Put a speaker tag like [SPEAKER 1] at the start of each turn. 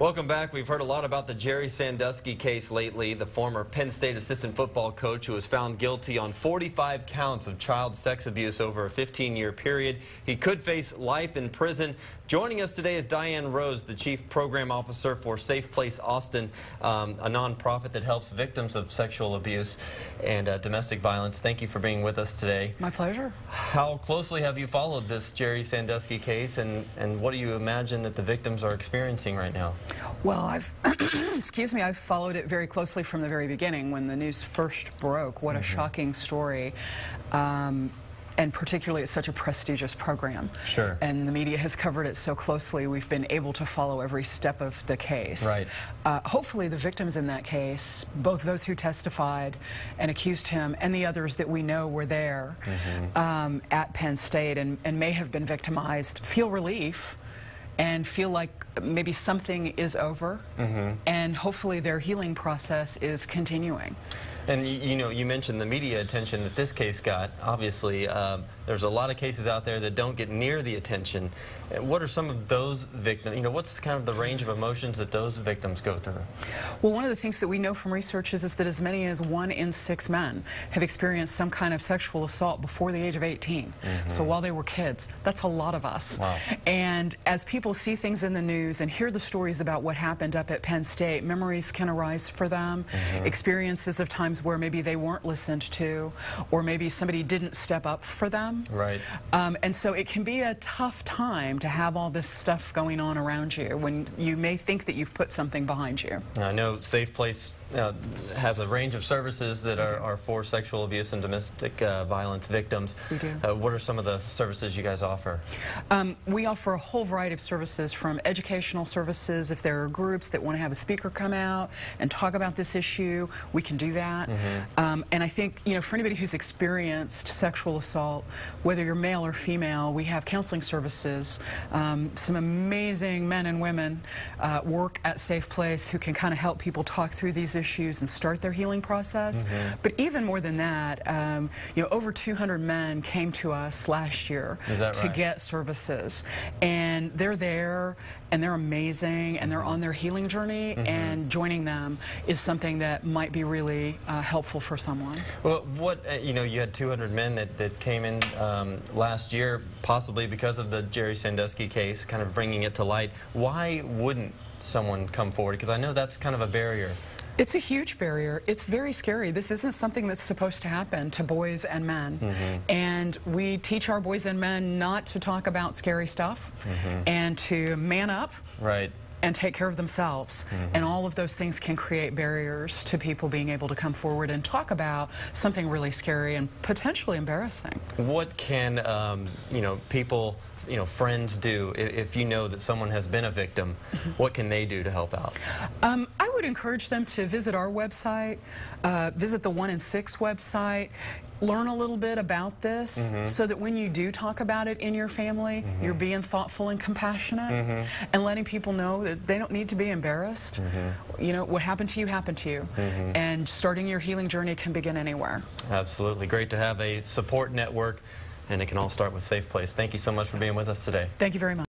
[SPEAKER 1] Welcome back. We've heard a lot about the Jerry Sandusky case lately, the former Penn State assistant football coach who was found guilty on 45 counts of child sex abuse over a 15-year period. He could face life in prison. Joining us today is Diane Rhodes, the Chief Program Officer for SafePlace Austin, a nonprofit that helps victims of sexual abuse and domestic violence. Thank you for being with us today.
[SPEAKER 2] My pleasure.
[SPEAKER 1] How closely have you followed this Jerry Sandusky case, and what do you imagine that the victims are experiencing right now?
[SPEAKER 2] Well, I've I've followed it very closely from the very beginning when the news first broke. What a shocking story. And particularly it's such a prestigious program.
[SPEAKER 1] Sure.
[SPEAKER 2] And the media has covered it so closely, we've been able to follow every step of the case.
[SPEAKER 1] Right.
[SPEAKER 2] Hopefully the victims in that case, both those who testified and accused him and the others that we know were there at Penn State and may have been victimized, feel relief and feel like maybe something is over, and hopefully their healing process is continuing.
[SPEAKER 1] And you know, you mentioned the media attention that this case got. Obviously, there's a lot of cases out there that don't get near the attention. What are some of those victims, what's kind of the range of emotions that those victims go through?
[SPEAKER 2] Well, one of the things that we know from research is that as many as 1 in 6 men have experienced some kind of sexual assault before the age of 18. So while they were kids, that's a lot of us.
[SPEAKER 1] Wow.
[SPEAKER 2] And as people see things in the news and hear the stories about what happened up at Penn State, memories can arise for them, experiences of times where maybe they weren't listened to, or maybe somebody didn't step up for them.
[SPEAKER 1] Right.
[SPEAKER 2] And so it can be a tough time to have all this stuff going on around you when you may think that you've put something behind you.
[SPEAKER 1] I know SafePlace has a range of services that are for sexual abuse and domestic violence victims.
[SPEAKER 2] We do.
[SPEAKER 1] What are some of the services you guys offer?
[SPEAKER 2] We offer a whole variety of services, from educational services. If there are groups that want to have a speaker come out and talk about this issue, we can do that. And I think, for anybody who's experienced sexual assault, whether you're male or female, we have counseling services. Some amazing men and women work at SafePlace who can kind of help people talk through these issues and start their healing process. But even more than that, over 200 men came to us last year to get services, and they're there and they're amazing and they're on their healing journey, and joining them is something that might be really helpful for someone.
[SPEAKER 1] Well, you had 200 men that came in last year, possibly because of the Jerry Sandusky case, kind of bringing it to light. Why wouldn't someone come forward? Because I know that's kind of a barrier.
[SPEAKER 2] It's a huge barrier. It's very scary. This isn't something that's supposed to happen to boys and men. And we teach our boys and men not to talk about scary stuff and to man up.
[SPEAKER 1] Right.
[SPEAKER 2] And take care of themselves. And all of those things can create barriers to people being able to come forward and talk about something really scary and potentially embarrassing.
[SPEAKER 1] What can, people, friends do if you know that someone has been a victim? What can they do to help out?
[SPEAKER 2] I would encourage them to visit our website, visit the 1 in 6 website, learn a little bit about this so that when you do talk about it in your family, you're being thoughtful and compassionate and letting people know that they don't need to be embarrassed. What happened to you happened to you. And starting your healing journey can begin anywhere.
[SPEAKER 1] Absolutely. Great to have a support network, and it can all start with SafePlace. Thank you so much for being with us today.
[SPEAKER 2] Thank you very much.